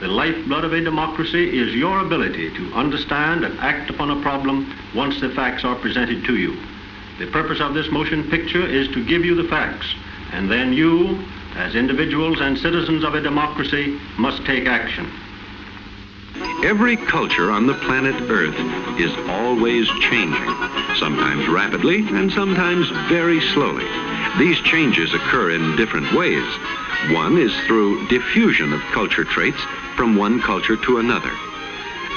The lifeblood of a democracy is your ability to understand and act upon a problem once the facts are presented to you. The purpose of this motion picture is to give you the facts, and then you, as individuals and citizens of a democracy, must take action. Every culture on the planet Earth is always changing, sometimes rapidly and sometimes very slowly. These changes occur in different ways. One is through diffusion of culture traits from one culture to another.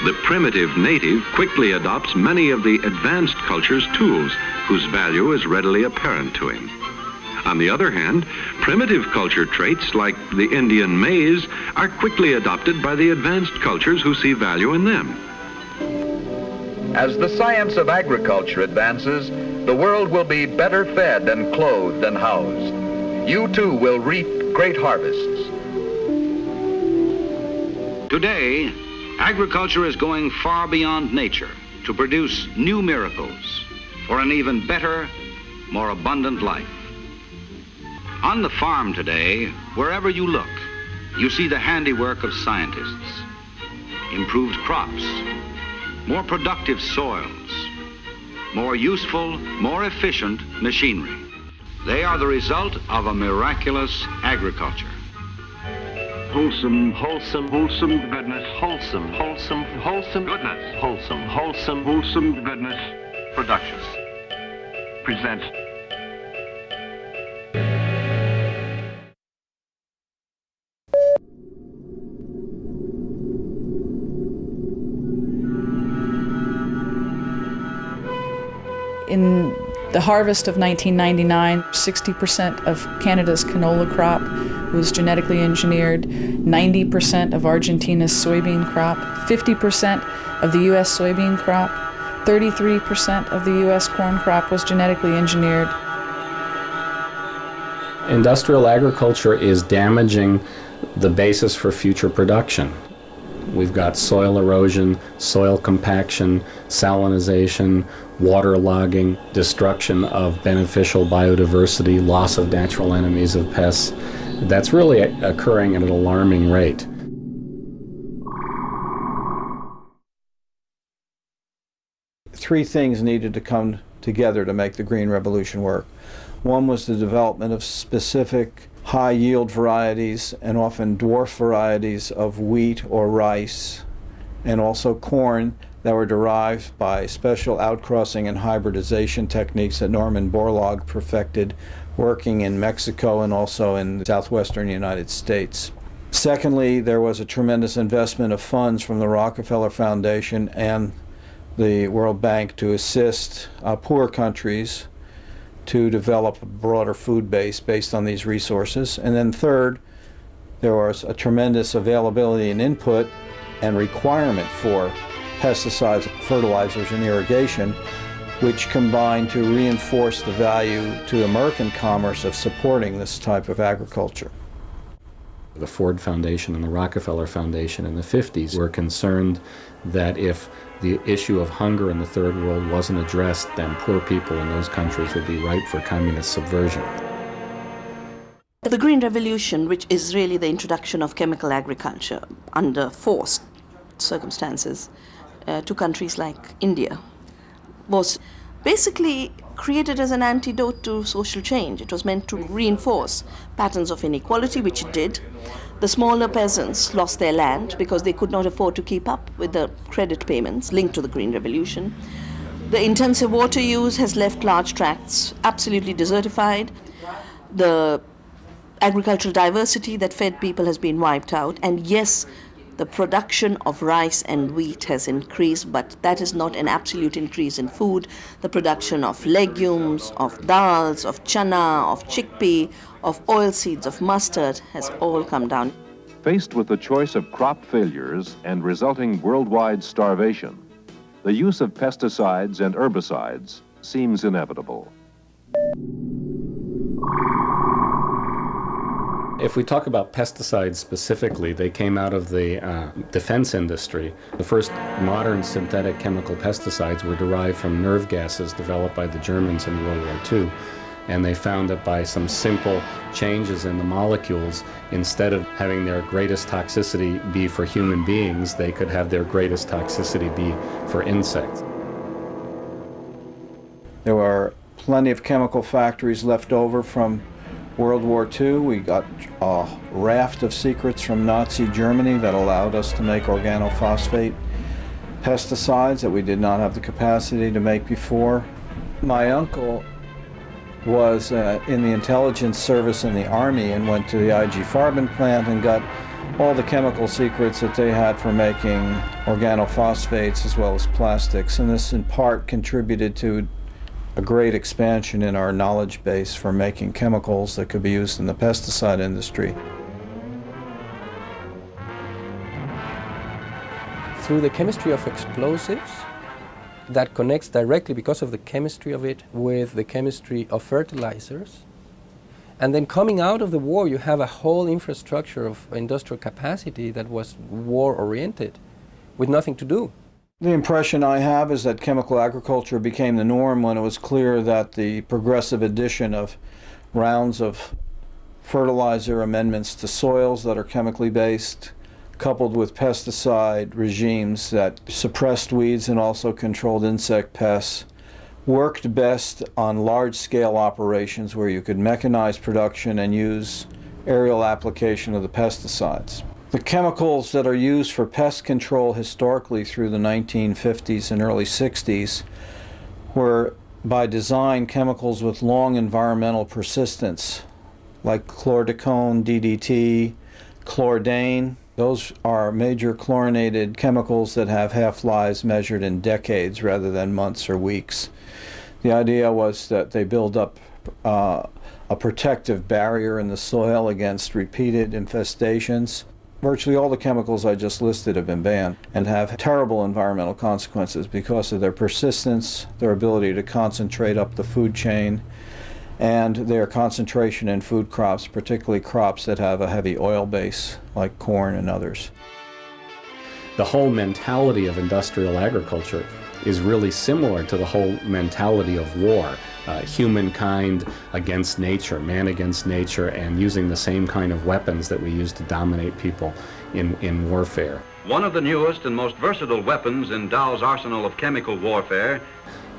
The primitive native quickly adopts many of the advanced culture's tools, whose value is readily apparent to him. On the other hand, primitive culture traits like the Indian maize are quickly adopted by the advanced cultures who see value in them. As the science of agriculture advances, the world will be better fed and clothed and housed. You too will reap great harvests. Today, agriculture is going far beyond nature to produce new miracles for an even better, more abundant life. On the farm today, wherever you look, you see the handiwork of scientists. Improved crops, more productive soils, more useful, more efficient machinery. They are the result of a miraculous agriculture. Wholesome, wholesome, wholesome goodness, wholesome, wholesome, wholesome goodness, wholesome, wholesome, wholesome goodness. Productions presents. In the harvest of 1999, 60% of Canada's canola crop was genetically engineered, 90% of Argentina's soybean crop, 50% of the U.S. soybean crop, 33% of the U.S. corn crop was genetically engineered. Industrial agriculture is damaging the basis for future production. We've got soil erosion, soil compaction, salinization, waterlogging, destruction of beneficial biodiversity, loss of natural enemies of pests. That's really occurring at an alarming rate. Three things needed to come together to make the Green Revolution work. One was the development of specific high-yield varieties and often dwarf varieties of wheat or rice, and also corn that were derived by special outcrossing and hybridization techniques that Norman Borlaug perfected working in Mexico and also in the southwestern United States. Secondly, there was a tremendous investment of funds from the Rockefeller Foundation and the World Bank to assist poor countries to develop a broader food base based on these resources. And then third, there was a tremendous availability and input and requirement for pesticides, fertilizers, and irrigation, which combined to reinforce the value to American commerce of supporting this type of agriculture. The Ford Foundation and the Rockefeller Foundation in the 50s were concerned that if the issue of hunger in the Third World wasn't addressed, then poor people in those countries would be ripe for communist subversion. The Green Revolution, which is really the introduction of chemical agriculture under forced circumstances to countries like India, was basically created as an antidote to social change. It was meant to reinforce patterns of inequality, which it did. The smaller peasants lost their land because they could not afford to keep up with the credit payments linked to the Green Revolution. The intensive water use has left large tracts absolutely desertified. The agricultural diversity that fed people has been wiped out. And yes, the production of rice and wheat has increased, but that is not an absolute increase in food. The production of legumes, of dals, of chana, of chickpea, of oilseeds, of mustard has all come down. Faced with the choice of crop failures and resulting worldwide starvation, the use of pesticides and herbicides seems inevitable. If we talk about pesticides specifically, they came out of the defense industry. The first modern synthetic chemical pesticides were derived from nerve gases developed by the Germans in World War II. And they found that by some simple changes in the molecules, instead of having their greatest toxicity be for human beings, they could have their greatest toxicity be for insects. There were plenty of chemical factories left over from World War II. We got a raft of secrets from Nazi Germany that allowed us to make organophosphate pesticides that we did not have the capacity to make before. My uncle was in the intelligence service in the Army and went to the IG Farben plant and got all the chemical secrets that they had for making organophosphates as well as plastics. And this in part contributed to a great expansion in our knowledge base for making chemicals that could be used in the pesticide industry. Through the chemistry of explosives, that connects directly, because of the chemistry of it, with the chemistry of fertilizers. And then coming out of the war, you have a whole infrastructure of industrial capacity that was war-oriented, with nothing to do. The impression I have is that chemical agriculture became the norm when it was clear that the progressive addition of rounds of fertilizer amendments to soils that are chemically based, coupled with pesticide regimes that suppressed weeds and also controlled insect pests, worked best on large-scale operations where you could mechanize production and use aerial application of the pesticides. The chemicals that are used for pest control historically through the 1950s and early 60s were, by design, chemicals with long environmental persistence, like chlordecone, DDT, chlordane. Those are major chlorinated chemicals that have half-lives measured in decades rather than months or weeks. The idea was that they build up a protective barrier in the soil against repeated infestations. Virtually all the chemicals I just listed have been banned and have terrible environmental consequences because of their persistence, their ability to concentrate up the food chain, and their concentration in food crops, particularly crops that have a heavy oil base, like corn and others. The whole mentality of industrial agriculture is really similar to the whole mentality of war. Humankind against nature, man against nature, and using the same kind of weapons that we use to dominate people in warfare. One of the newest and most versatile weapons in Dow's arsenal of chemical warfare.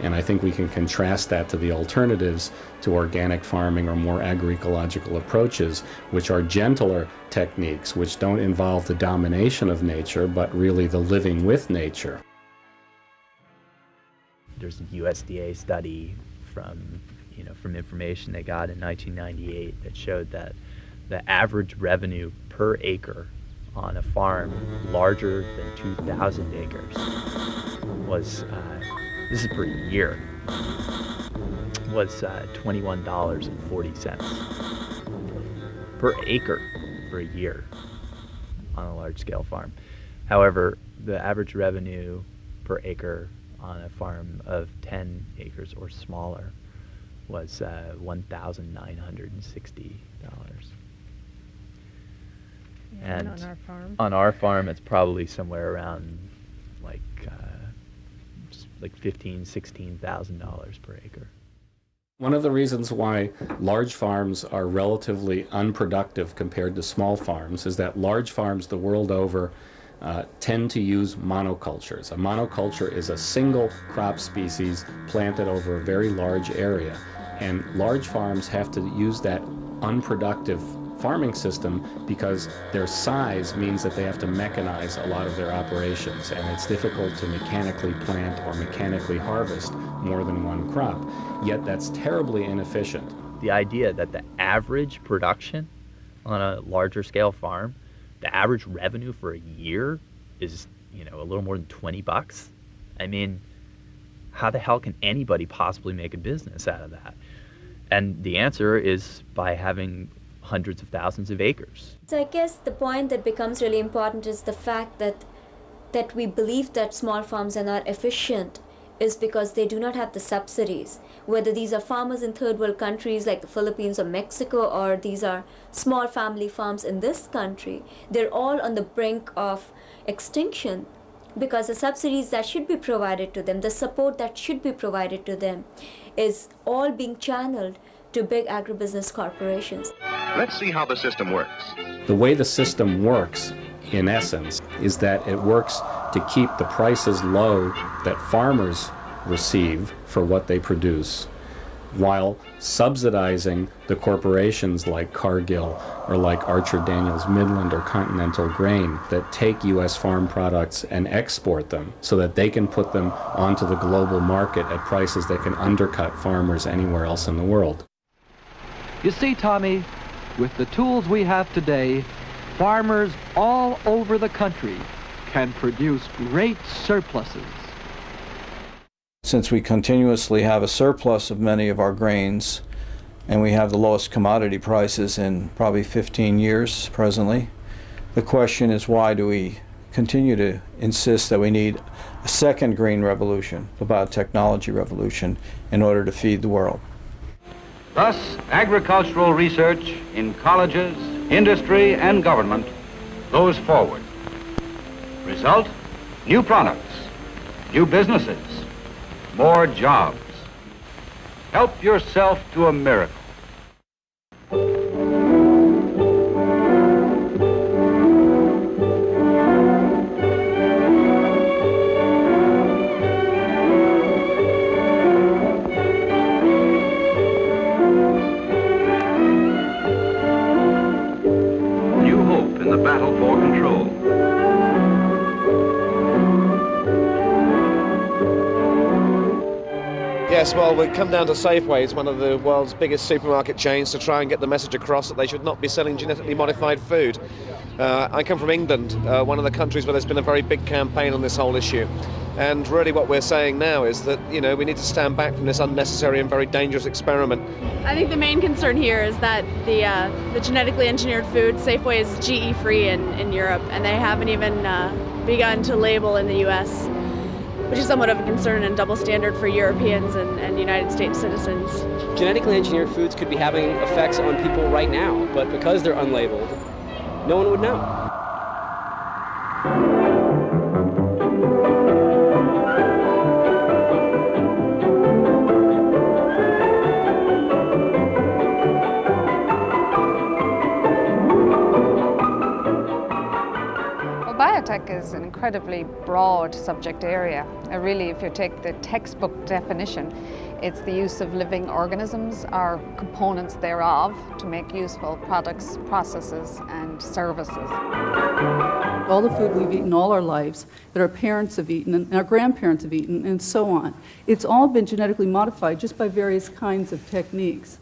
And I think we can contrast that to the alternatives to organic farming or more agroecological approaches, which are gentler techniques, which don't involve the domination of nature, but really the living with nature. There's a USDA study from information they got in 1998 that showed that the average revenue per acre on a farm larger than 2,000 acres was, this is per year, was $21.40 per acre for a year on a large-scale farm. However, the average revenue per acre on a farm of 10 acres or smaller was $1,960. And on our farm? On our farm, it's probably somewhere around like $15,000, $16,000 per acre. One of the reasons why large farms are relatively unproductive compared to small farms is that large farms the world over tend to use monocultures. A monoculture is a single crop species planted over a very large area, and large farms have to use that unproductive farming system because their size means that they have to mechanize a lot of their operations, and it's difficult to mechanically plant or mechanically harvest more than one crop. Yet that's terribly inefficient. The idea that the average production on a larger scale farm, the average revenue for a year is, a little more than $20. I mean, how the hell can anybody possibly make a business out of that? And the answer is by having hundreds of thousands of acres. So I guess the point that becomes really important is the fact that we believe that small farms are not efficient is because they do not have the subsidies. Whether these are farmers in third world countries like the Philippines or Mexico, or these are small family farms in this country, they're all on the brink of extinction because the subsidies that should be provided to them, the support that should be provided to them, is all being channeled to big agribusiness corporations. Let's see how the system works. The way the system works, in essence, is that it works to keep the prices low that farmers receive for what they produce, while subsidizing the corporations like Cargill or like Archer Daniels Midland or Continental Grain that take U.S. farm products and export them so that they can put them onto the global market at prices that can undercut farmers anywhere else in the world. You see, Tommy, with the tools we have today, farmers all over the country can produce great surpluses. Since we continuously have a surplus of many of our grains, and we have the lowest commodity prices in probably 15 years presently, the question is, why do we continue to insist that we need a second green revolution, the biotechnology revolution, in order to feed the world? Thus, agricultural research in colleges, industry, and government goes forward. Result, new products, new businesses, more jobs. Help yourself to a miracle. New hope in the battle for control. Yes, well, we come down to Safeways, one of the world's biggest supermarket chains, to try and get the message across that they should not be selling genetically modified food. I come from England, one of the countries where there's been a very big campaign on this whole issue. And really what we're saying now is that, you know, we need to stand back from this unnecessary and very dangerous experiment. I think the main concern here is that the genetically engineered food, Safeway, is GE-free in Europe, and they haven't even begun to label in the US, which is somewhat of a concern and double standard for Europeans and United States citizens. Genetically engineered foods could be having effects on people right now, but because they're unlabeled, no one would know. Biotech is an incredibly broad subject area. Really, if you take the textbook definition, it's the use of living organisms or components thereof to make useful products, processes, and services. All the food we've eaten all our lives, that our parents have eaten and our grandparents have eaten, and so on, it's all been genetically modified just by various kinds of techniques.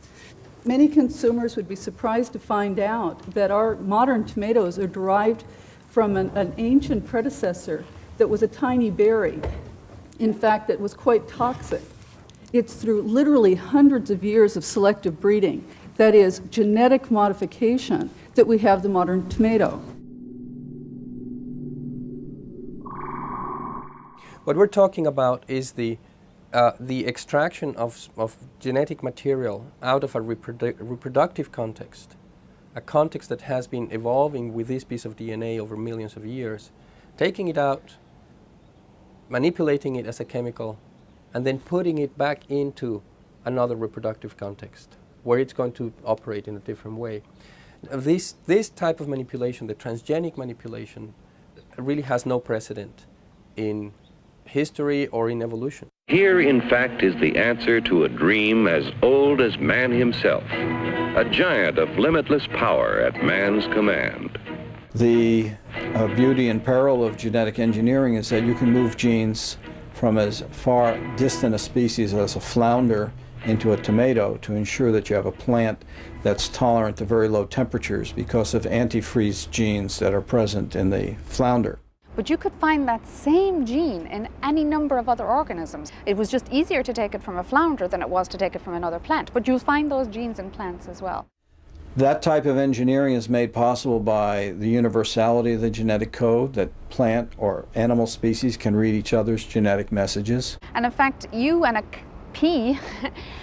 Many consumers would be surprised to find out that our modern tomatoes are derived from an ancient predecessor that was a tiny berry, in fact, that was quite toxic. It's through literally hundreds of years of selective breeding, that is, genetic modification, that we have the modern tomato. What we're talking about is the extraction of genetic material out of a reproductive context, a context that has been evolving with this piece of DNA over millions of years, taking it out, manipulating it as a chemical, and then putting it back into another reproductive context where it's going to operate in a different way. This type of manipulation, the transgenic manipulation, really has no precedent in history or in evolution. Here, in fact, is the answer to a dream as old as man himself, a giant of limitless power at man's command. The beauty and peril of genetic engineering is that you can move genes from as far distant a species as a flounder into a tomato to ensure that you have a plant that's tolerant to very low temperatures because of antifreeze genes that are present in the flounder. But you could find that same gene in any number of other organisms. It was just easier to take it from a flounder than it was to take it from another plant, but you'll find those genes in plants as well. That type of engineering is made possible by the universality of the genetic code, that plant or animal species can read each other's genetic messages. And in fact, you and pea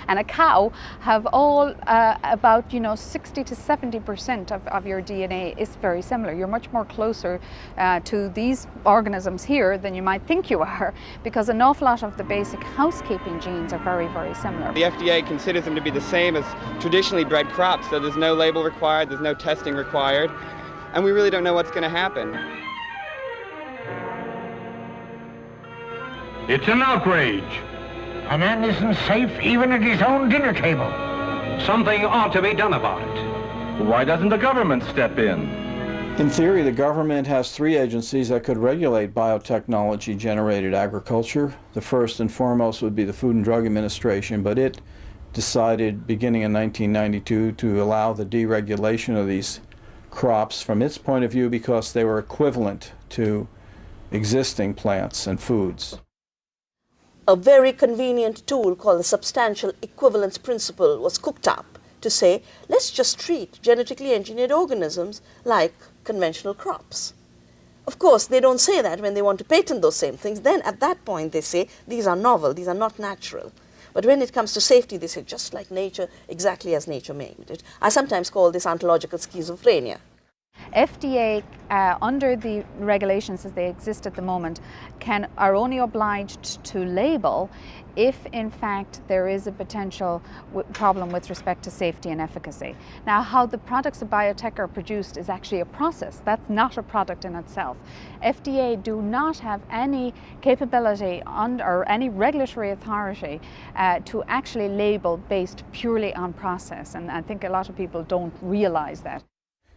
and a cow have all about 60 to 70% of your DNA is very similar. You're much more closer to these organisms here than you might think you are, because an awful lot of the basic housekeeping genes are very, very similar. The FDA considers them to be the same as traditionally bred crops, so there's no label required, there's no testing required, and we really don't know what's going to happen. It's an outrage. A man isn't safe even at his own dinner table. Something ought to be done about it. Why doesn't the government step in? In theory, the government has 3 agencies that could regulate biotechnology-generated agriculture. The first and foremost would be the Food and Drug Administration, but it decided beginning in 1992 to allow the deregulation of these crops from its point of view because they were equivalent to existing plants and foods. A very convenient tool called the substantial equivalence principle was cooked up to say, let's just treat genetically engineered organisms like conventional crops. Of course, they don't say that when they want to patent those same things. Then at that point they say, these are novel, these are not natural. But when it comes to safety, they say, just like nature, exactly as nature made it. I sometimes call this ontological schizophrenia. FDA, under the regulations as they exist at the moment, are only obliged to label if in fact there is a potential problem with respect to safety and efficacy. Now, how the products of biotech are produced is actually a process. That's not a product in itself. FDA do not have any capability or any regulatory authority to actually label based purely on process, and I think a lot of people don't realize that.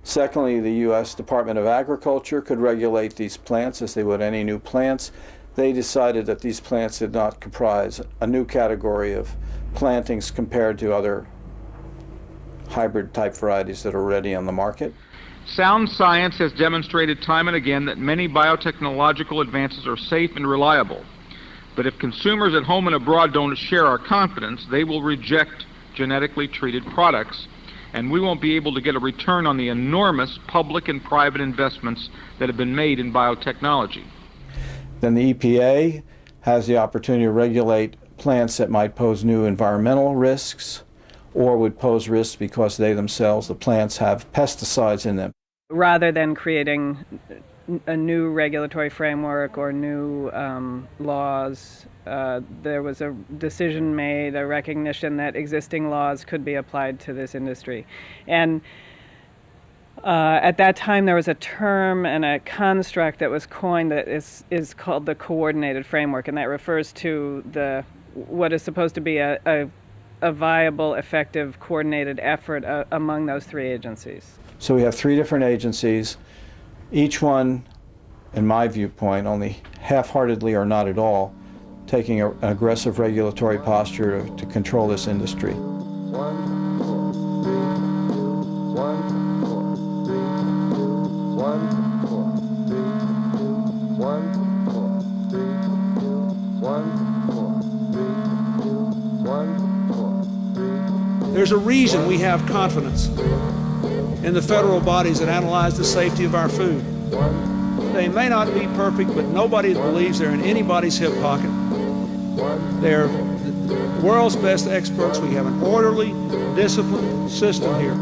Secondly, the U.S. Department of Agriculture could regulate these plants as they would any new plants. They decided that these plants did not comprise a new category of plantings compared to other hybrid type varieties that are already on the market. Sound science has demonstrated time and again that many biotechnological advances are safe and reliable. But if consumers at home and abroad don't share our confidence, they will reject genetically treated products, and we won't be able to get a return on the enormous public and private investments that have been made in biotechnology. Then the EPA has the opportunity to regulate plants that might pose new environmental risks or would pose risks because they themselves, the plants, have pesticides in them. Rather than creating a new regulatory framework or new laws, there was a decision made, a recognition that existing laws could be applied to this industry. And at that time there was a term and a construct that was coined that is called the coordinated framework, and that refers to what is supposed to be a viable, effective, coordinated effort among those 3 agencies. So we have 3 different agencies, each one, in my viewpoint, only half-heartedly or not at all, taking an aggressive regulatory posture to control this industry. There's a reason we have confidence in the federal bodies that analyze the safety of our food. They may not be perfect, but nobody believes they're in anybody's hip pocket. They're the world's best experts. We have an orderly, disciplined system here.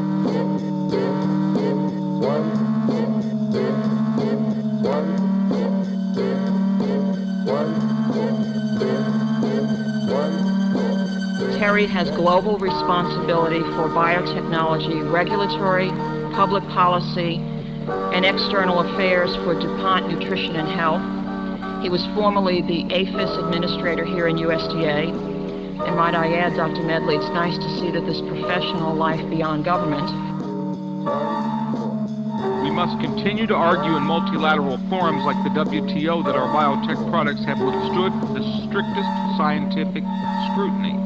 TERI has global responsibility for biotechnology, regulatory, public policy, and external affairs for DuPont Nutrition and Health. He was formerly the APHIS administrator here in USDA. And might I add, Dr. Medley, it's nice to see that this professional life beyond government. We must continue to argue in multilateral forums like the WTO that our biotech products have withstood the strictest scientific scrutiny.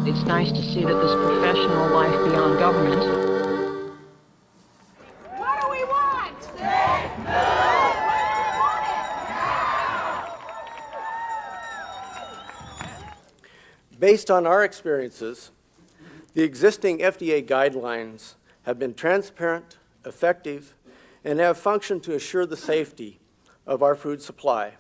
It's nice to see that this professional life beyond government. What do we want? Based on our experiences, the existing FDA guidelines have been transparent, effective, and have functioned to assure the safety of our food supply.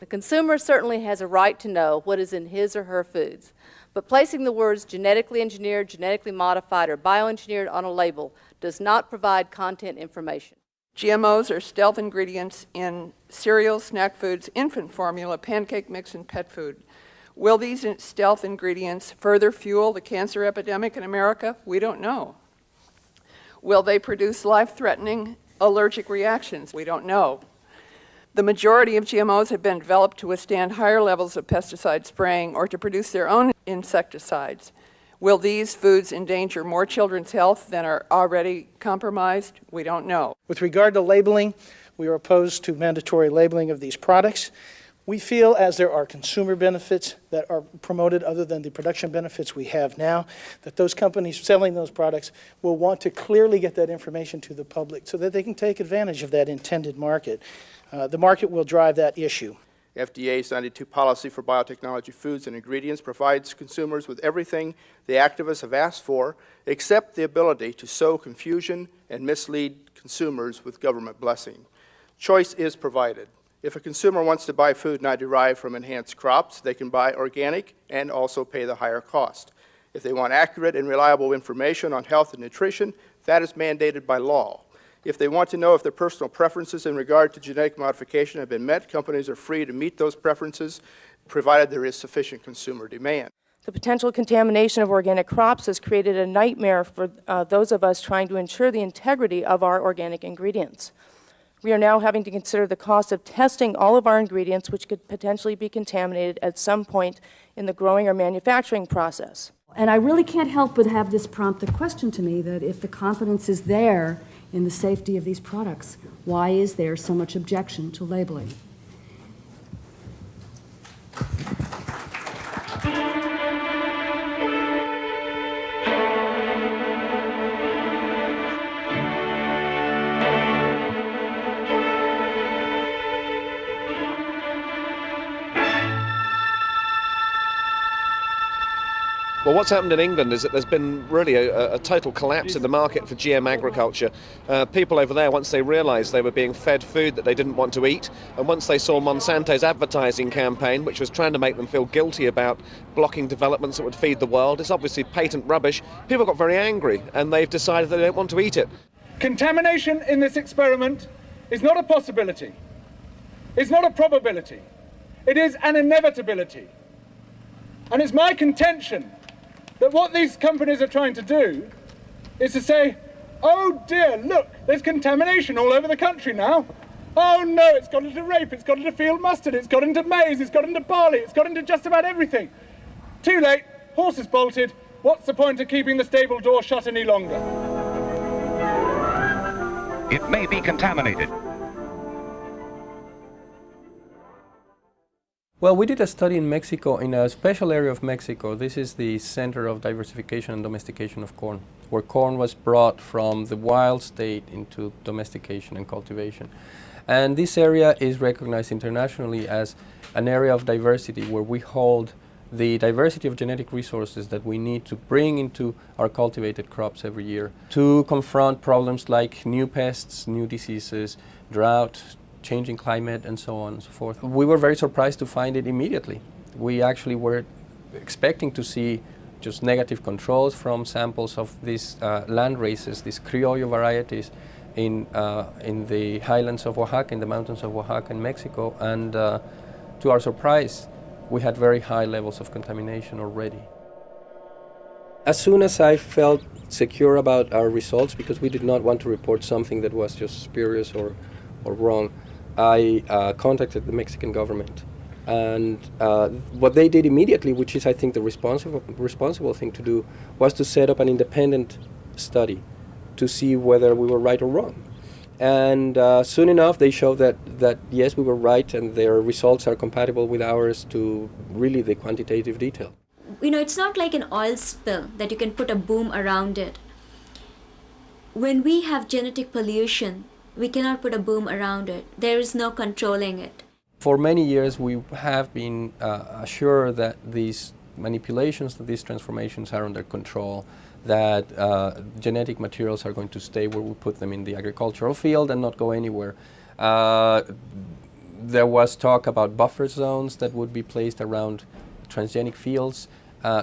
A consumer certainly has a right to know what is in his or her foods, but placing the words genetically engineered, genetically modified, or bioengineered on a label does not provide content information. GMOs are stealth ingredients in cereals, snack foods, infant formula, pancake mix, and pet food. Will these stealth ingredients further fuel the cancer epidemic in America? We don't know. Will they produce life-threatening allergic reactions? We don't know. The majority of GMOs have been developed to withstand higher levels of pesticide spraying or to produce their own insecticides. Will these foods endanger more children's health than are already compromised? We don't know. With regard to labeling, we are opposed to mandatory labeling of these products. We feel as there are consumer benefits that are promoted other than the production benefits we have now, that those companies selling those products will want to clearly get that information to the public so that they can take advantage of that intended market. The market will drive that issue. FDA's 92 policy for biotechnology foods and ingredients provides consumers with everything the activists have asked for, except the ability to sow confusion and mislead consumers with government blessing. Choice is provided. If a consumer wants to buy food not derived from enhanced crops, they can buy organic and also pay the higher cost. If they want accurate and reliable information on health and nutrition, that is mandated by law. If they want to know if their personal preferences in regard to genetic modification have been met, companies are free to meet those preferences, provided there is sufficient consumer demand. The potential contamination of organic crops has created a nightmare for those of us trying to ensure the integrity of our organic ingredients. We are now having to consider the cost of testing all of our ingredients, which could potentially be contaminated at some point in the growing or manufacturing process. And I really can't help but have this prompt the question to me that if the confidence is there in the safety of these products, why is there so much objection to labeling? Well, what's happened in England is that there's been really a total collapse in the market for GM agriculture. People over there, once they realised they were being fed food that they didn't want to eat, and once they saw Monsanto's advertising campaign, which was trying to make them feel guilty about blocking developments that would feed the world, it's obviously patent rubbish, people got very angry and they've decided they don't want to eat it. Contamination in this experiment is not a possibility. It's not a probability. It is an inevitability. And it's my contention that what these companies are trying to do is to say, oh dear, look, there's contamination all over the country now. Oh no, it's got into rape, it's got into field mustard, it's got into maize, it's got into barley, it's got into just about everything. Too late, horse is bolted, what's the point of keeping the stable door shut any longer? It may be contaminated. Well, we did a study in Mexico, in a special area of Mexico. This is the Center of Diversification and Domestication of Corn, where corn was brought from the wild state into domestication and cultivation. And this area is recognized internationally as an area of diversity where we hold the diversity of genetic resources that we need to bring into our cultivated crops every year to confront problems like new pests, new diseases, drought, changing climate, and so on and so forth. We were very surprised to find it immediately. We actually were expecting to see just negative controls from samples of these land races, these criollo varieties in the highlands of Oaxaca, in the mountains of Oaxaca in Mexico, and to our surprise, we had very high levels of contamination already. As soon as I felt secure about our results, because we did not want to report something that was just spurious or wrong, I contacted the Mexican government. And what they did immediately, which is I think the responsible thing to do, was to set up an independent study to see whether we were right or wrong. And soon enough they showed that yes, we were right, and their results are compatible with ours to really the quantitative detail. You know, it's not like an oil spill that you can put a boom around it. When we have genetic pollution, we cannot put a boom around it. There is no controlling it. For many years we have been assured that these manipulations, that these transformations are under control, that genetic materials are going to stay where we put them in the agricultural field and not go anywhere. There was talk about buffer zones that would be placed around transgenic fields,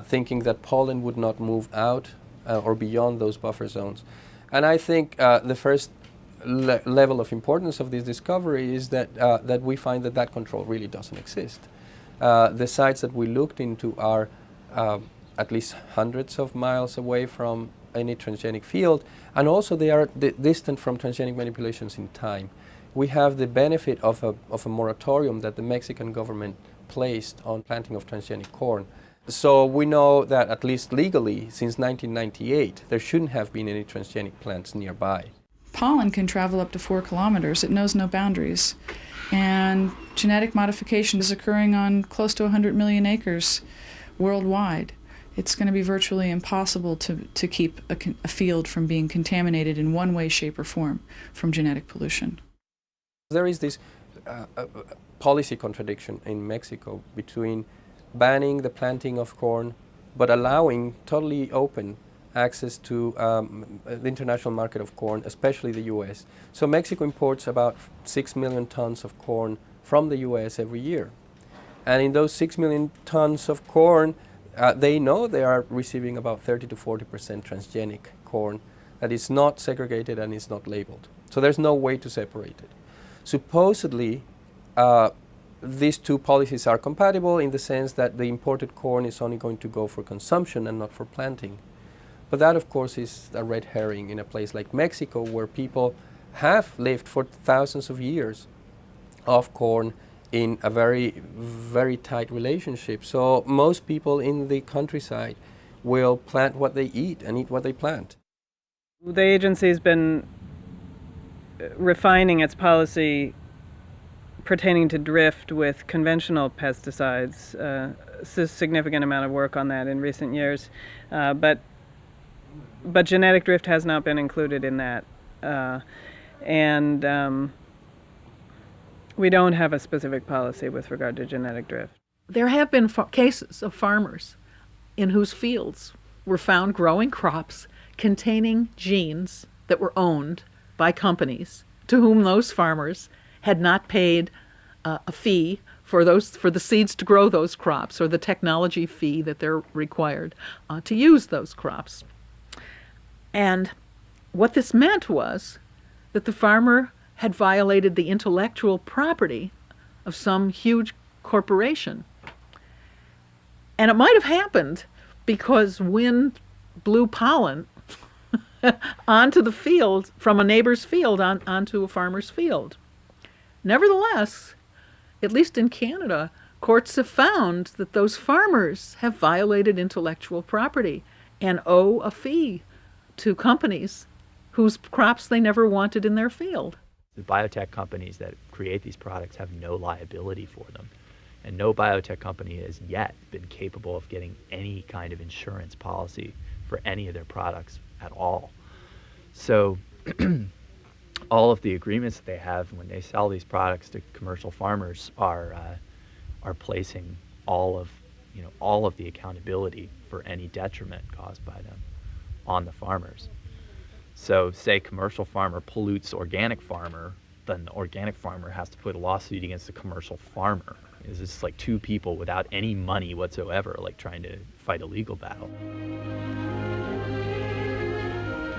thinking that pollen would not move out or beyond those buffer zones. And I think the first level of importance of this discovery is that, that we find that that control really doesn't exist. The sites that we looked into are at least hundreds of miles away from any transgenic field, and also they are distant from transgenic manipulations in time. We have the benefit of a moratorium that the Mexican government placed on planting of transgenic corn. So we know that at least legally, since 1998, there shouldn't have been any transgenic plants nearby. Pollen can travel up to 4 kilometers. It knows no boundaries. And genetic modification is occurring on close to 100 million acres worldwide. It's going to be virtually impossible to keep a field from being contaminated in one way, shape, or form from genetic pollution. There is this policy contradiction in Mexico between banning the planting of corn but allowing totally open access to the international market of corn, especially the U.S. So Mexico imports about 6 million tons of corn from the U.S. every year. And in those 6 million tons of corn, they know they are receiving about 30 to 40% transgenic corn that is not segregated and is not labeled. So there's no way to separate it. Supposedly, these two policies are compatible in the sense that the imported corn is only going to go for consumption and not for planting. But that, of course, is a red herring in a place like Mexico, where people have lived for thousands of years off corn in a very, very tight relationship. So most people in the countryside will plant what they eat and eat what they plant. The agency's been refining its policy pertaining to drift with conventional pesticides. A significant amount of work on that in recent years. But genetic drift has not been included in that. We don't have a specific policy with regard to genetic drift. There have been cases of farmers in whose fields were found growing crops containing genes that were owned by companies to whom those farmers had not paid a fee for the seeds to grow those crops, or the technology fee that they're required to use those crops. And what this meant was that the farmer had violated the intellectual property of some huge corporation. And it might have happened because wind blew pollen onto the field, from a neighbor's field onto a farmer's field. Nevertheless, at least in Canada, courts have found that those farmers have violated intellectual property and owe a fee to companies whose crops they never wanted in their field. The biotech companies that create these products have no liability for them. And no biotech company has yet been capable of getting any kind of insurance policy for any of their products at all. So all of the agreements that they have when they sell these products to commercial farmers are placing all of the accountability for any detriment caused by them on the farmers. So say commercial farmer pollutes organic farmer, then the organic farmer has to put a lawsuit against the commercial farmer. It's just like two people without any money whatsoever, like trying to fight a legal battle.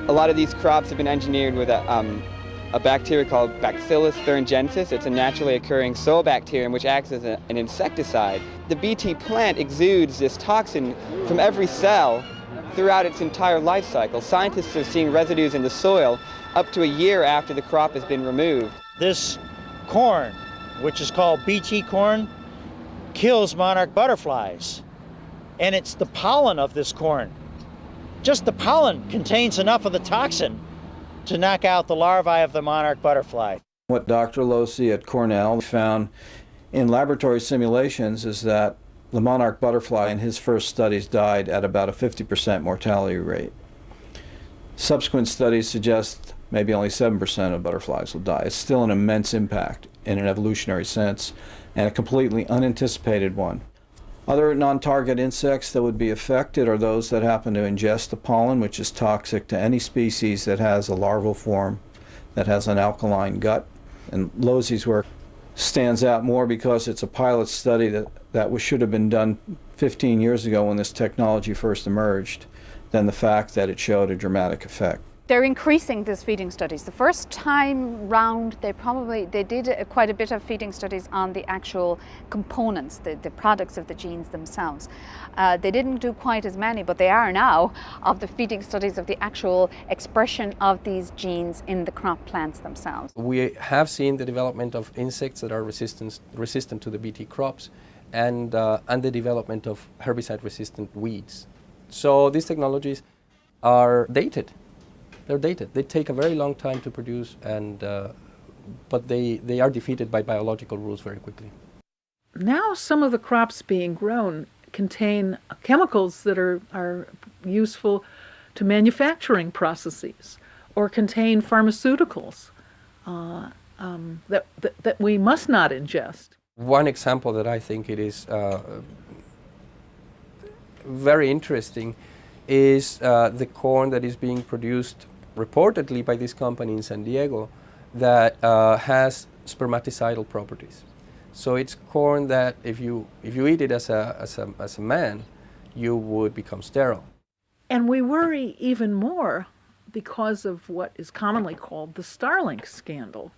A lot of these crops have been engineered with a bacteria called Bacillus thuringiensis. It's a naturally occurring soil bacterium which acts as an insecticide. The BT plant exudes this toxin from every cell throughout its entire life cycle. Scientists are seeing residues in the soil up to a year after the crop has been removed. This corn, which is called BT corn, kills monarch butterflies. And it's the pollen of this corn. Just the pollen contains enough of the toxin to knock out the larvae of the monarch butterfly. What Dr. Losey at Cornell found in laboratory simulations is that the monarch butterfly in his first studies died at about a 50% mortality rate. Subsequent studies suggest maybe only 7% of butterflies will die. It's still an immense impact in an evolutionary sense, and a completely unanticipated one. Other non-target insects that would be affected are those that happen to ingest the pollen, which is toxic to any species that has a larval form that has an alkaline gut. In Losey's work, stands out more because it's a pilot study that should have been done 15 years ago when this technology first emerged, than the fact that it showed a dramatic effect. They're increasing these feeding studies. The first time round, they did quite a bit of feeding studies on the actual components, the products of the genes themselves. They didn't do quite as many, but they are now, of the feeding studies of the actual expression of these genes in the crop plants themselves. We have seen the development of insects that are resistant to the Bt crops, and the development of herbicide-resistant weeds. So these technologies are dated. They're dated. They take a very long time to produce, but they are defeated by biological rules very quickly. Now some of the crops being grown contain chemicals that are useful to manufacturing processes, or contain pharmaceuticals that we must not ingest. One example that I think it is very interesting is the corn that is being produced reportedly by this company in San Diego that has spermaticidal properties. So it's corn that if you eat it as a man, you would become sterile. And we worry even more because of what is commonly called the Starlink scandal,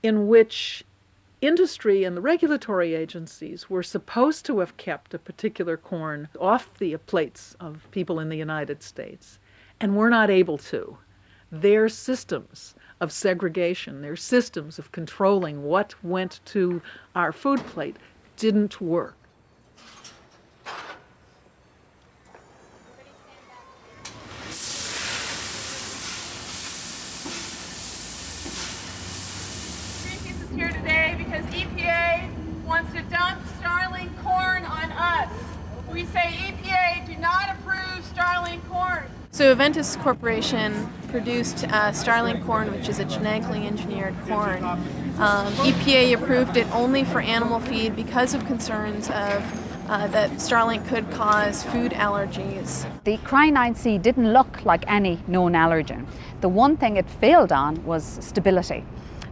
in which industry and the regulatory agencies were supposed to have kept a particular corn off the plates of people in the United States, and were not able to. Their systems of segregation, their systems of controlling what went to our food plate didn't work. Here today because EPA wants to dump Starlink corn on us. We say EPA, do not approve Starlink corn. So Aventis Corporation produced Starlink corn, which is a genetically engineered corn. EPA approved it only for animal feed because of concerns of that Starlink could cause food allergies. The Cry9C didn't look like any known allergen. The one thing it failed on was stability,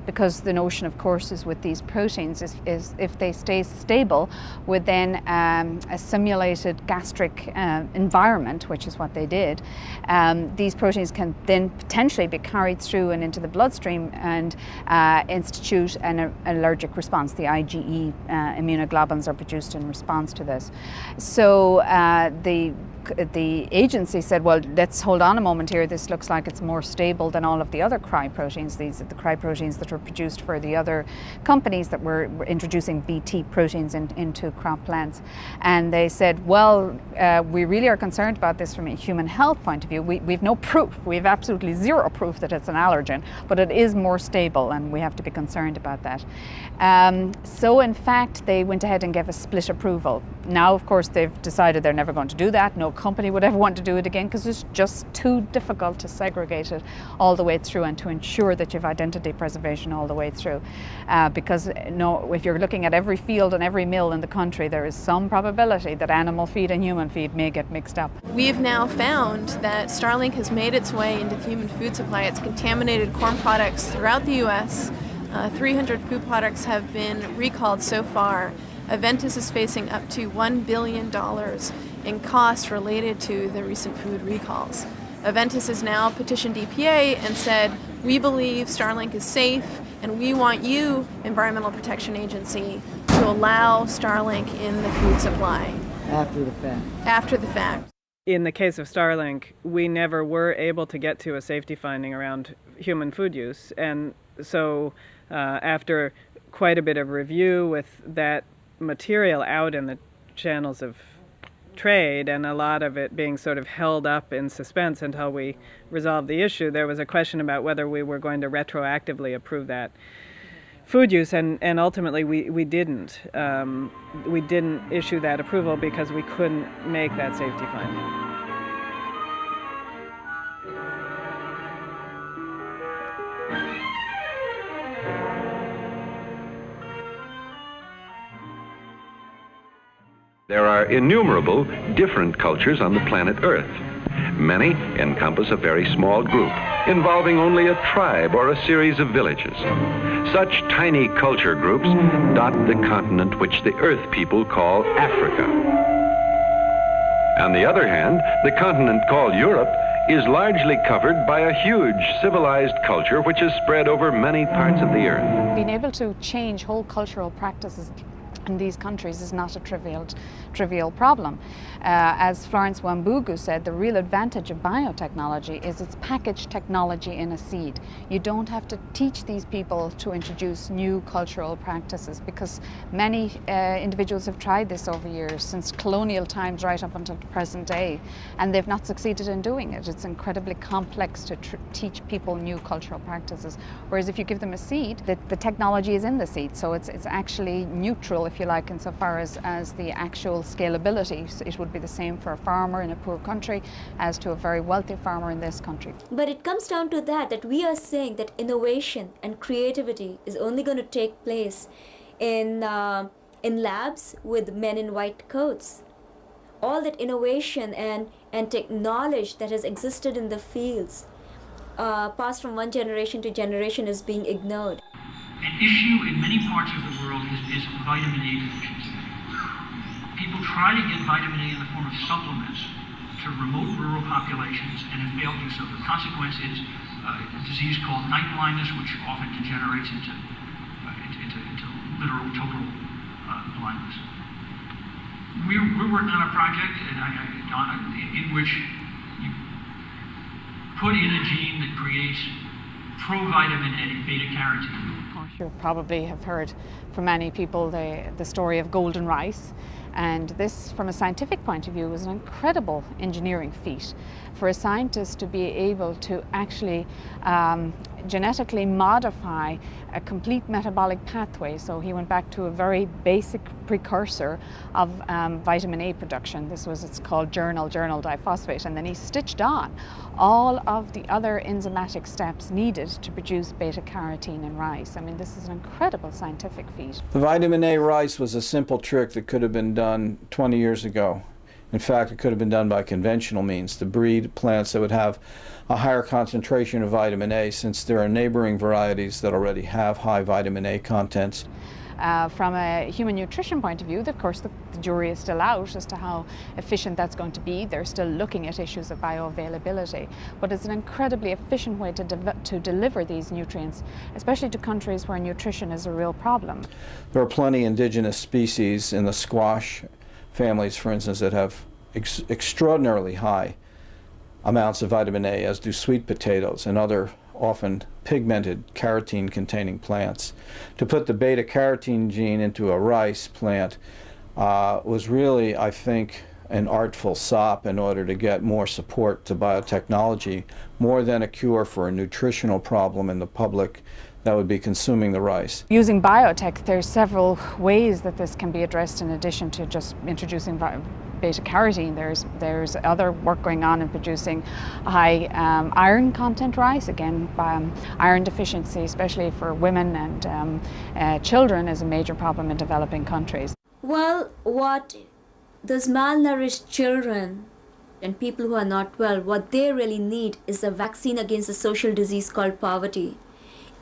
because the notion, of course, is with these proteins is if they stay stable within a simulated gastric environment, which is what they did, these proteins can then potentially be carried through and into the bloodstream and institute an allergic response. The IgE immunoglobulins are produced in response to this. So the agency said, well, let's hold on a moment here. This looks like it's more stable than all of the other Cry proteins. These are the Cry proteins that were produced for the other companies that were introducing Bt proteins into crop plants. And they said, well, we really are concerned about this from a human health point of view. We've no proof. We have absolutely zero proof that it's an allergen, but it is more stable, and we have to be concerned about that. So in fact, they went ahead and gave a split approval. Now, of course, they've decided they're never going to do that. No company would ever want to do it again, because it's just too difficult to segregate it all the way through and to ensure that you have identity preservation all the way through. Because if you're looking at every field and every mill in the country, there is some probability that animal feed and human feed may get mixed up. We've now found that Starlink has made its way into the human food supply. It's contaminated corn products throughout the U.S. 300 food products have been recalled so far. Aventis is facing up to $1 billion in costs related to the recent food recalls. Aventis has now petitioned EPA and said, we believe Starlink is safe, and we want you, Environmental Protection Agency, to allow Starlink in the food supply. After the fact. After the fact. In the case of Starlink, we never were able to get to a safety finding around human food use. And so after quite a bit of review with that material out in the channels of trade and a lot of it being sort of held up in suspense until we resolved the issue, there was a question about whether we were going to retroactively approve that food use, and ultimately we didn't. We didn't issue that approval because we couldn't make that safety finding. There are innumerable different cultures on the planet Earth. Many encompass a very small group, involving only a tribe or a series of villages. Such tiny culture groups dot the continent which the Earth people call Africa. On the other hand, the continent called Europe is largely covered by a huge civilized culture which is spread over many parts of the Earth. Being able to change whole cultural practices in these countries is not a trivial problem. As Florence Wambugu said, the real advantage of biotechnology is it's packaged technology in a seed. You don't have to teach these people to introduce new cultural practices, because many individuals have tried this over years, since colonial times right up until the present day, and they've not succeeded in doing it. It's incredibly complex to teach people new cultural practices, whereas if you give them a seed, the technology is in the seed, so it's actually neutral, if you like, insofar as the actual scalability. So it would be the same for a farmer in a poor country as to a very wealthy farmer in this country. But it comes down to that we are saying that innovation and creativity is only going to take place in labs with men in white coats. All that innovation and technology that has existed in the fields passed from one generation to generation is being ignored. An issue in many parts of the world is vitamin A deficiency. People try to get vitamin A in the form of supplements to remote rural populations and have failed to do so. The consequence is a disease called night blindness, which often degenerates into literal total blindness. We're working on a project in which you put in a gene that creates provitamin A, beta-carotene. You probably have heard from many people the story of golden rice, and this, from a scientific point of view, was an incredible engineering feat for a scientist to be able to actually genetically modify a complete metabolic pathway. So he went back to a very basic precursor of vitamin A production. It's called journal diphosphate, and then he stitched on all of the other enzymatic steps needed to produce beta-carotene in rice. I mean, this is an incredible scientific feat. The vitamin A rice was a simple trick that could have been done 20 years ago. In fact, it could have been done by conventional means to breed plants that would have a higher concentration of vitamin A, since there are neighboring varieties that already have high vitamin A contents. From a human nutrition point of view, of course, the jury is still out as to how efficient that's going to be. They're still looking at issues of bioavailability. But it's an incredibly efficient way to deliver these nutrients, especially to countries where nutrition is a real problem. There are plenty indigenous species in the squash families, for instance, that have extraordinarily high amounts of vitamin A, as do sweet potatoes and other often pigmented carotene-containing plants. To put the beta-carotene gene into a rice plant was really, I think, an artful sop in order to get more support to biotechnology, more than a cure for a nutritional problem in the public that would be consuming the rice. Using biotech, there's several ways that this can be addressed in addition to just introducing beta-carotene. There's other work going on in producing high iron content rice. Again, iron deficiency, especially for women and children, is a major problem in developing countries. Well, what those malnourished children and people who are not well, what they really need is a vaccine against a social disease called poverty.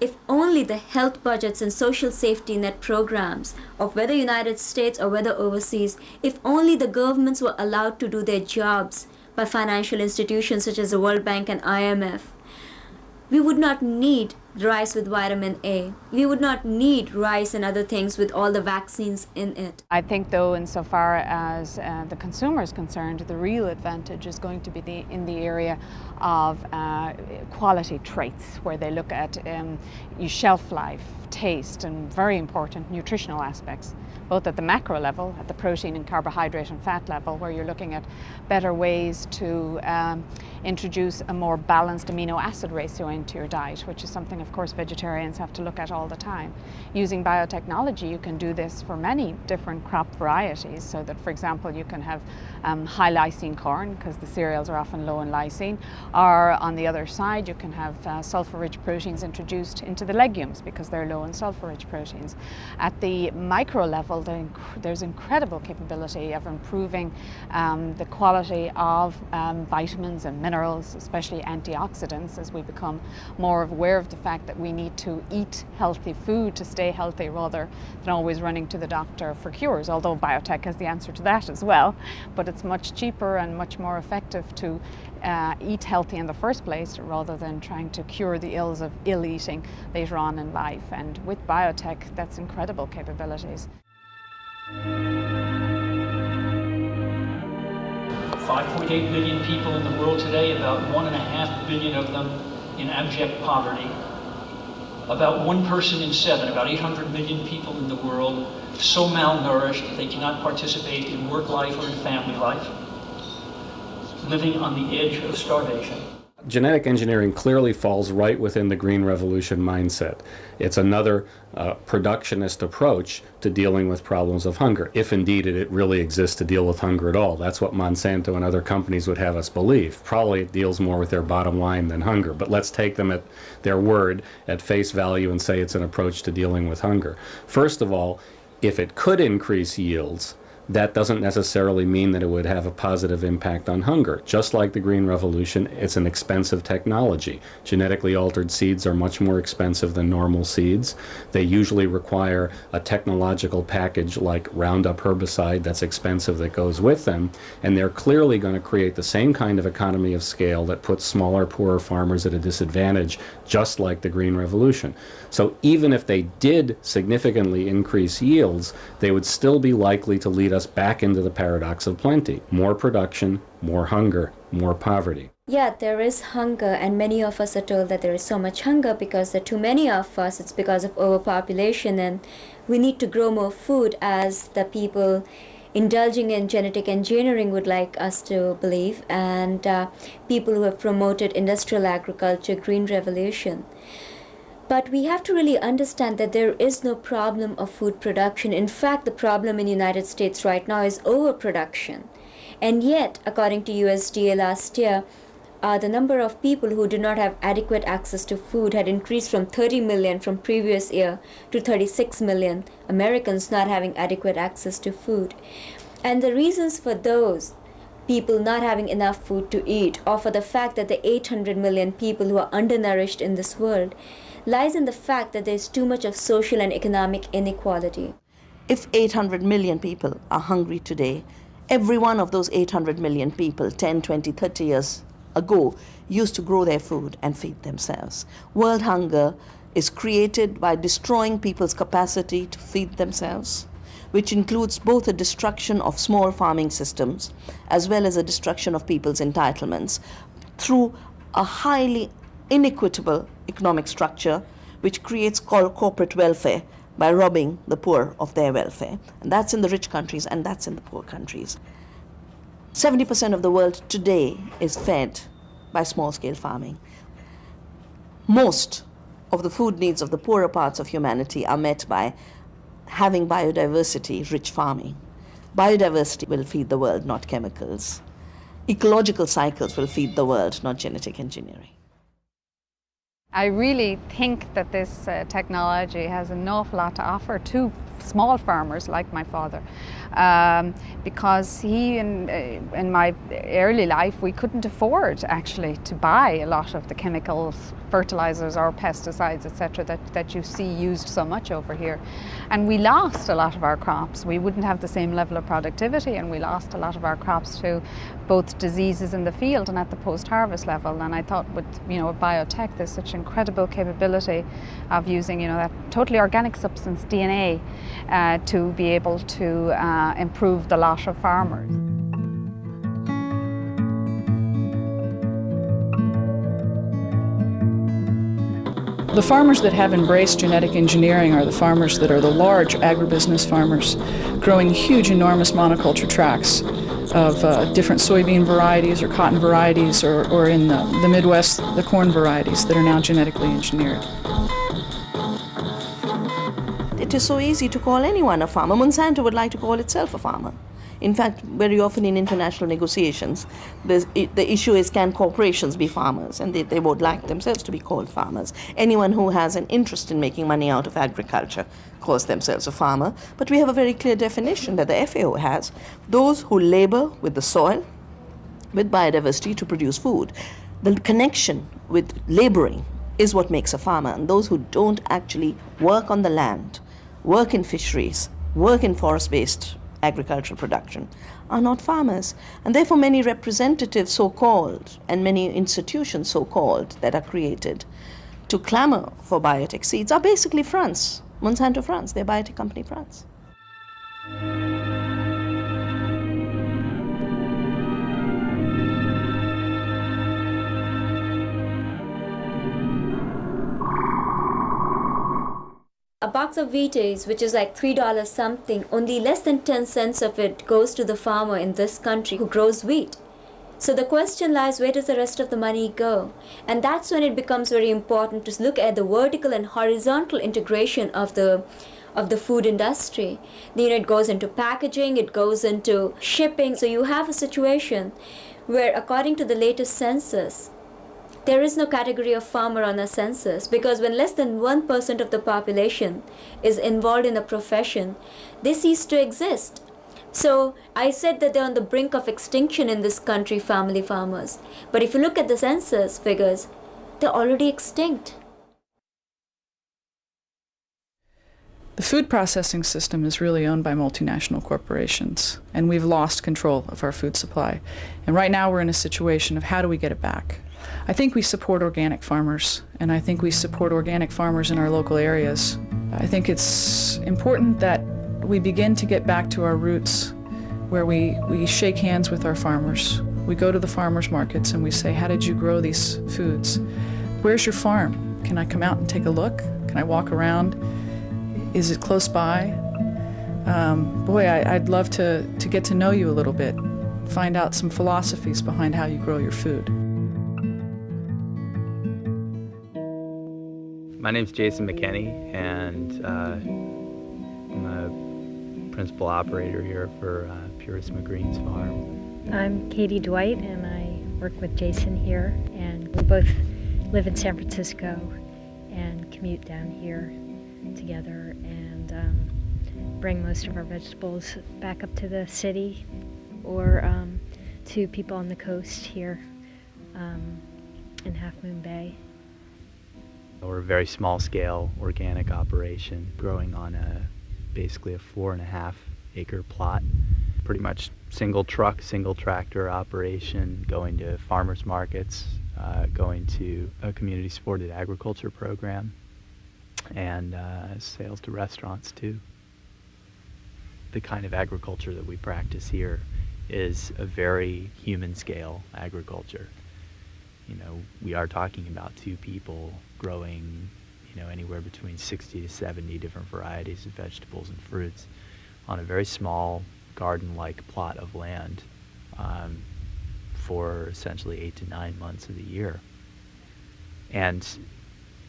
If only the health budgets and social safety net programs of whether United States or whether overseas, if only the governments were allowed to do their jobs by financial institutions such as the World Bank and IMF, we would not need rice with vitamin A. We would not need rice and other things with all the vaccines in it. I think, though, insofar as the consumer is concerned, the real advantage is going to be in the area of quality traits, where they look at shelf life, taste, and very important nutritional aspects, both at the macro level, at the protein and carbohydrate and fat level, where you're looking at better ways to introduce a more balanced amino acid ratio into your diet, which is something something, of course, vegetarians have to look at all the time. Using biotechnology, you can do this for many different crop varieties, so that, for example, you can have high lysine corn, because the cereals are often low in lysine, or on the other side, you can have sulfur-rich proteins introduced into the legumes because they're low in sulfur-rich proteins. At the micro level, there's incredible capability of improving the quality of vitamins and minerals, especially antioxidants, as we become more aware of the fact that we need to eat healthy food to stay healthy rather than always running to the doctor for cures, although biotech has the answer to that as well. But it's much cheaper and much more effective to eat healthy in the first place rather than trying to cure the ills of ill eating later on in life. And with biotech, that's incredible capabilities. 5.8 billion people in the world today, about 1.5 billion of them in abject poverty. About 1 person in 7, about 800 million people in the world, so malnourished that they cannot participate in work life or in family life, living on the edge of starvation. Genetic engineering clearly falls right within the Green Revolution mindset. It's another productionist approach to dealing with problems of hunger, if indeed it really exists to deal with hunger at all. That's what Monsanto and other companies would have us believe. Probably it deals more with their bottom line than hunger, but let's take them at their word, at face value, and say it's an approach to dealing with hunger. First of all, if it could increase yields, that doesn't necessarily mean that it would have a positive impact on hunger. Just like the Green Revolution, it's an expensive technology. Genetically altered seeds are much more expensive than normal seeds. They usually require a technological package like Roundup herbicide that's expensive that goes with them, and they're clearly going to create the same kind of economy of scale that puts smaller, poorer farmers at a disadvantage, just like the Green Revolution. So even if they did significantly increase yields, they would still be likely to lead us back into the paradox of plenty. More production, more hunger, more poverty. Yeah, there is hunger, and many of us are told that there is so much hunger because there are too many of us. It's because of overpopulation, and we need to grow more food, as the people indulging in genetic engineering would like us to believe, and people who have promoted industrial agriculture, green revolution. But we have to really understand that there is no problem of food production. In fact, the problem in the United States right now is overproduction. And yet, according to USDA last year, the number of people who do not have adequate access to food had increased from 30 million from previous year to 36 million Americans not having adequate access to food. And the reasons for those people not having enough food to eat, or for the fact that the 800 million people who are undernourished in this world, lies in the fact that there's too much of social and economic inequality. If 800 million people are hungry today, every one of those 800 million people 10, 20, 30 years ago used to grow their food and feed themselves. World hunger is created by destroying people's capacity to feed themselves, which includes both a destruction of small farming systems as well as a destruction of people's entitlements through a highly inequitable economic structure which creates corporate welfare by robbing the poor of their welfare. And that's in the rich countries and that's in the poor countries. 70% of the world today is fed by small-scale farming. Most of the food needs of the poorer parts of humanity are met by having biodiversity-rich farming. Biodiversity will feed the world, not chemicals. Ecological cycles will feed the world, not genetic engineering. I really think that this technology has an awful lot to offer to small farmers like my father, because in my early life we couldn't afford actually to buy a lot of the chemicals, fertilizers or pesticides, etc., that you see used so much over here. And we lost a lot of our crops. We wouldn't have the same level of productivity, and we lost a lot of our crops to both diseases in the field and at the post-harvest level. And I thought with biotech, there's such incredible capability of using that totally organic substance, DNA, to be able to improve the lot of farmers. The farmers that have embraced genetic engineering are the farmers that are the large agribusiness farmers, growing huge, enormous monoculture tracts. different soybean varieties or cotton varieties, or in the Midwest, the corn varieties that are now genetically engineered. It is so easy to call anyone a farmer. Monsanto would like to call itself a farmer. In fact, very often in international negotiations, the issue is, can corporations be farmers? And they would like themselves to be called farmers. Anyone who has an interest in making money out of agriculture calls themselves a farmer. But we have a very clear definition that the FAO has: those who labor with the soil, with biodiversity to produce food. The connection with laboring is what makes a farmer. And those who don't actually work on the land, work in fisheries, work in forest-based agricultural production, are not farmers. And therefore many representatives, so-called, and many institutions, so-called, that are created to clamor for biotech seeds are basically France, Monsanto France, their biotech company France. A box of Wheaties, which is like $3 something, only less than 10 cents of it goes to the farmer in this country who grows wheat. So the question lies, where does the rest of the money go? And that's when it becomes very important to look at the vertical and horizontal integration of the food industry. Then it goes into packaging, it goes into shipping. So you have a situation where, according to the latest census, there is no category of farmer on a census, because when less than 1% of the population is involved in a profession, they cease to exist. So I said that they're on the brink of extinction in this country, family farmers. But if you look at the census figures, they're already extinct. The food processing system is really owned by multinational corporations, and we've lost control of our food supply. And right now we're in a situation of how do we get it back? I think we support organic farmers, and I think we support organic farmers in our local areas. I think it's important that we begin to get back to our roots, where we shake hands with our farmers. We go to the farmers markets and we say, how did you grow these foods? Where's your farm? Can I come out and take a look? Can I walk around? Is it close by? I'd love to get to know you a little bit, find out some philosophies behind how you grow your food. My name's Jason McKenney, and I'm a principal operator here for Purisma Greens Farm. I'm Katie Dwight, and I work with Jason here, and we both live in San Francisco and commute down here together and bring most of our vegetables back up to the city or to people on the coast here in Half Moon Bay. We're a very small-scale organic operation, growing on basically a 4.5 acre plot. Pretty much single truck, single tractor operation, going to farmers markets, going to a community-supported agriculture program, and sales to restaurants too. The kind of agriculture that we practice here is a very human-scale agriculture. You know, we are talking about two people growing, anywhere between 60 to 70 different varieties of vegetables and fruits on a very small garden-like plot of land for essentially 8 to 9 months of the year. And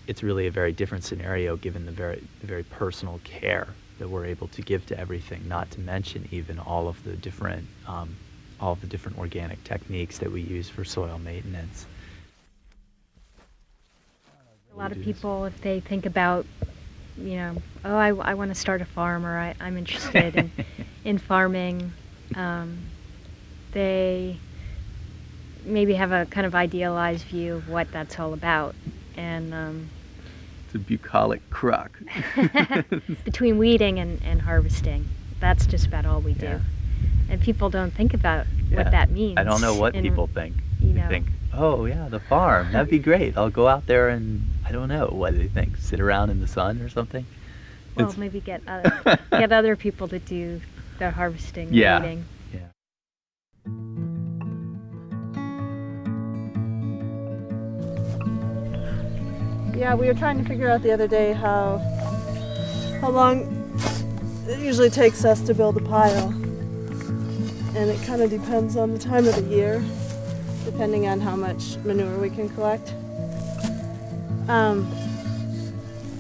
it's really a very different scenario given the very personal care that we're able to give to everything, not to mention even all of the different organic techniques that we use for soil maintenance. A lot of people, if they think about, I want to start a farm, or I'm interested in farming, they maybe have a kind of idealized view of what that's all about. And it's a bucolic crock. Between weeding and harvesting, that's just about all we do. Yeah. And people don't think about what that means. I don't know what people think. They think, oh yeah, the farm, that'd be great. I'll go out there and, I don't know, what do they think? Sit around in the sun or something? Well, maybe get other people to do the harvesting and weeding. Yeah, we were trying to figure out the other day how long it usually takes us to build a pile. and it kind of depends on the time of the year, depending on how much manure we can collect.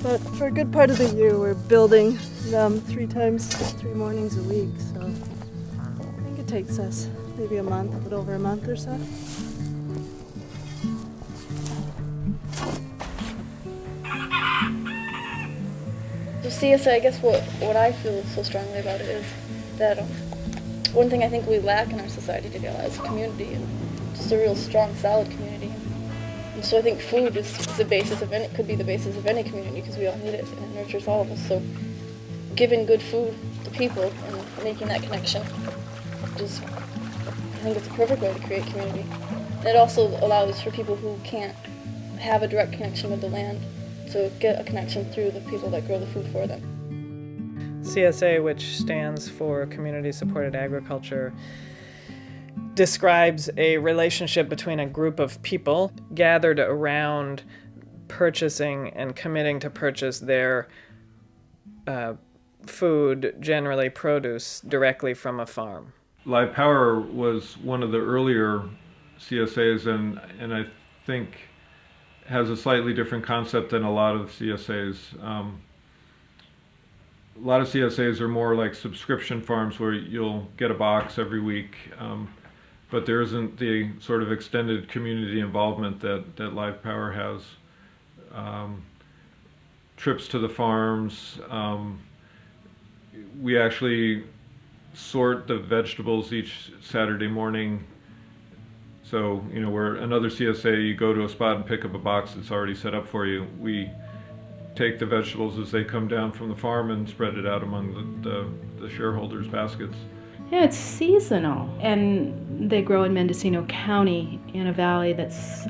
But for a good part of the year, we're building them 3 mornings a week, so I think it takes us maybe a month, a little over a month or so. So CSA, I guess what I feel so strongly about it is that one thing I think we lack in our society today is community, and just a real strong, solid community. And so I think food is the basis of could be the basis of any community, because we all need it and it nurtures all of us. So giving good food to people and making that connection, just, I think it's a perfect way to create community. And it also allows for people who can't have a direct connection with the land to get a connection through the people that grow the food for them. CSA, which stands for Community Supported Agriculture, describes a relationship between a group of people gathered around purchasing and committing to purchase their food, generally produce, directly from a farm. Live Power was one of the earlier CSAs, and I think has a slightly different concept than a lot of CSAs. A lot of CSAs are more like subscription farms where you'll get a box every week, but there isn't the sort of extended community involvement that Live Power has. Trips to the farms. We actually sort the vegetables each Saturday morning. So, you know, where another CSA, you go to a spot and pick up a box that's already set up for you. We take the vegetables as they come down from the farm and spread it out among the shareholders' baskets. Yeah, it's seasonal, and they grow in Mendocino County in a valley that's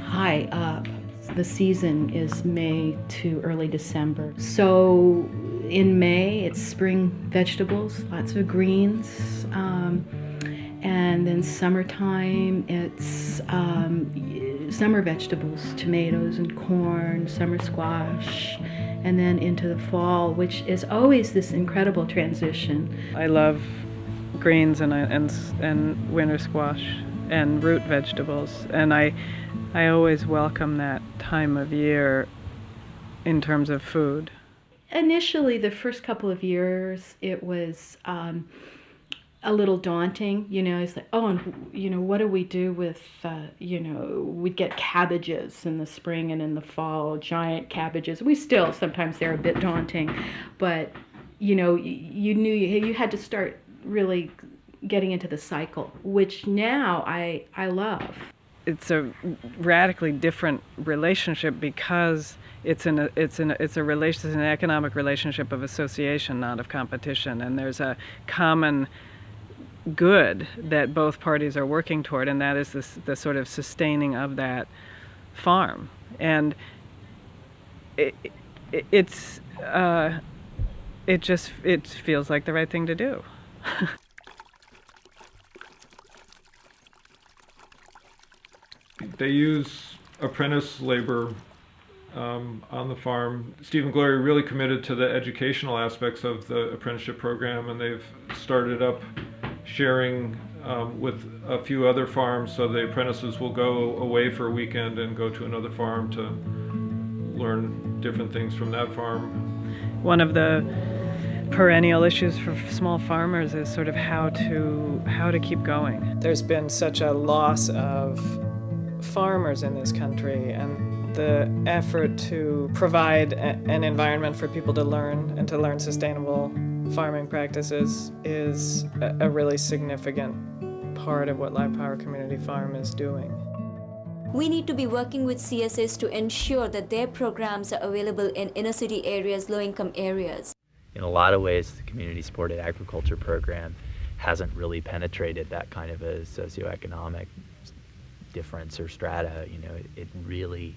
high up. The season is May to early December. So in May, it's spring vegetables, lots of greens. And then summertime, it's summer vegetables, tomatoes and corn, summer squash, and then into the fall, which is always this incredible transition. I love greens and winter squash and root vegetables, and I always welcome that time of year in terms of food. Initially, the first couple of years, it was a little daunting, you know. It's like, oh, and you know, what do we do with, you know, we'd get cabbages in the spring and in the fall, giant cabbages. We still, sometimes they're a bit daunting, but, you know, you knew you had to start really getting into the cycle, which now I love. It's a radically different relationship because it's an economic relationship of association, not of competition, and there's a common good that both parties are working toward, and that is the sort of sustaining of that farm. And it feels like the right thing to do. They use apprentice labor on the farm. Stephen Glory really committed to the educational aspects of the apprenticeship program, and they've started up sharing with a few other farms, so the apprentices will go away for a weekend and go to another farm to learn different things from that farm. One of the perennial issues for small farmers is sort of how to keep going. There's been such a loss of farmers in this country, and the effort to provide an environment for people to learn and to learn sustainable farming practices is a really significant part of what Live Power Community Farm is doing. We need to be working with CSAs to ensure that their programs are available in inner city areas, low-income areas. In a lot of ways, the Community Supported Agriculture Program hasn't really penetrated that kind of a socioeconomic difference or strata. You know, it really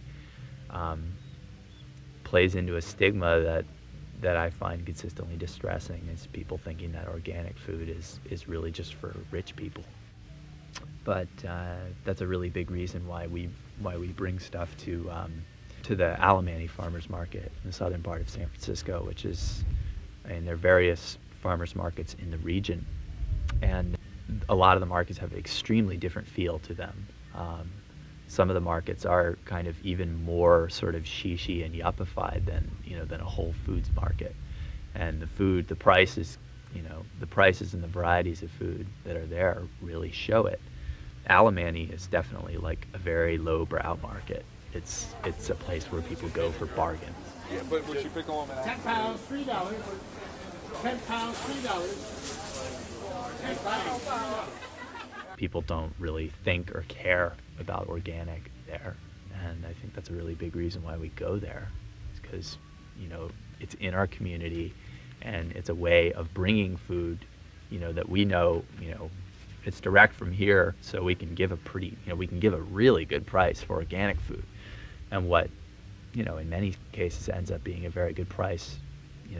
plays into a stigma that I find consistently distressing, is people thinking that organic food is really just for rich people. But that's a really big reason why we bring stuff to the Alemany Farmers Market in the southern part of San Francisco, which is, and there are various farmers markets in the region, And a lot of the markets have an extremely different feel to them. Some of the markets are kind of even more sort of shishi and yuppified than a Whole Foods market. And the prices, the prices and the varieties of food that are there really show it. Alemany is definitely like a very lowbrow market. It's a place where people go for bargains. Yeah, but would you pick a woman out? 10 pounds, $3. 10 pounds, $3. 10 pounds. People don't really think or care about organic there, and I think that's a really big reason why we go there. It's because, it's in our community, and it's a way of bringing food, that we know, it's direct from here, so we can give we can give a really good price for organic food, and what, in many cases ends up being a very good price,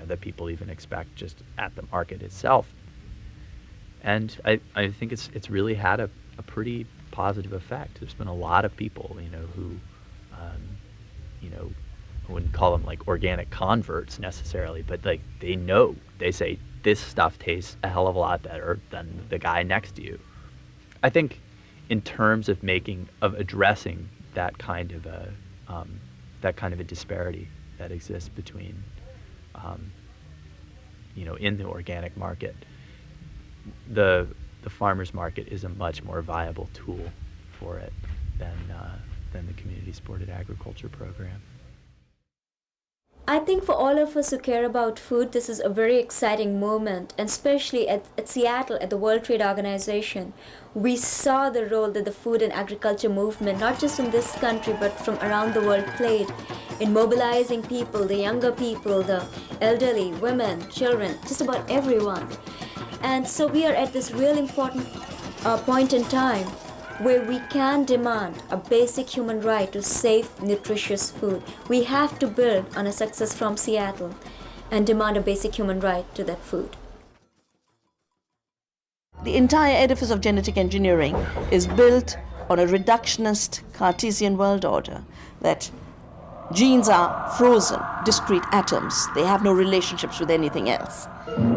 that people even expect just at the market itself. And I think it's really had a pretty positive effect. There's been a lot of people, who, I wouldn't call them like organic converts necessarily, but like they say this stuff tastes a hell of a lot better than the guy next to you. I think in terms of addressing that kind of a disparity that exists between, in the organic market, the farmers market is a much more viable tool for it than the community supported agriculture program. I think for all of us who care about food, this is a very exciting moment, and especially at Seattle, at the World Trade Organization, we saw the role that the food and agriculture movement, not just in this country but from around the world, played in mobilizing people, the younger people, the elderly, women, children, just about everyone. And so we are at this real important point in time where we can demand a basic human right to safe, nutritious food. We have to build on a success from Seattle and demand a basic human right to that food. The entire edifice of genetic engineering is built on a reductionist Cartesian world order, that genes are frozen, discrete atoms. They have no relationships with anything else.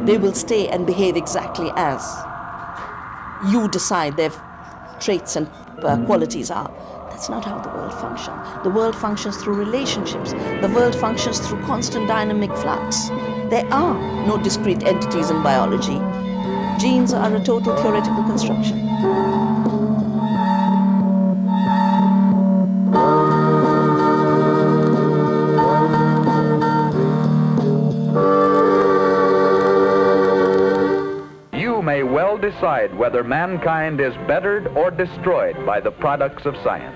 They will stay and behave exactly as you decide their traits and qualities are. That's not how the world functions. The world functions through relationships. The world functions through constant dynamic flux. There are no discrete entities in biology. Genes are a total theoretical construction. May well decide whether mankind is bettered or destroyed by the products of science.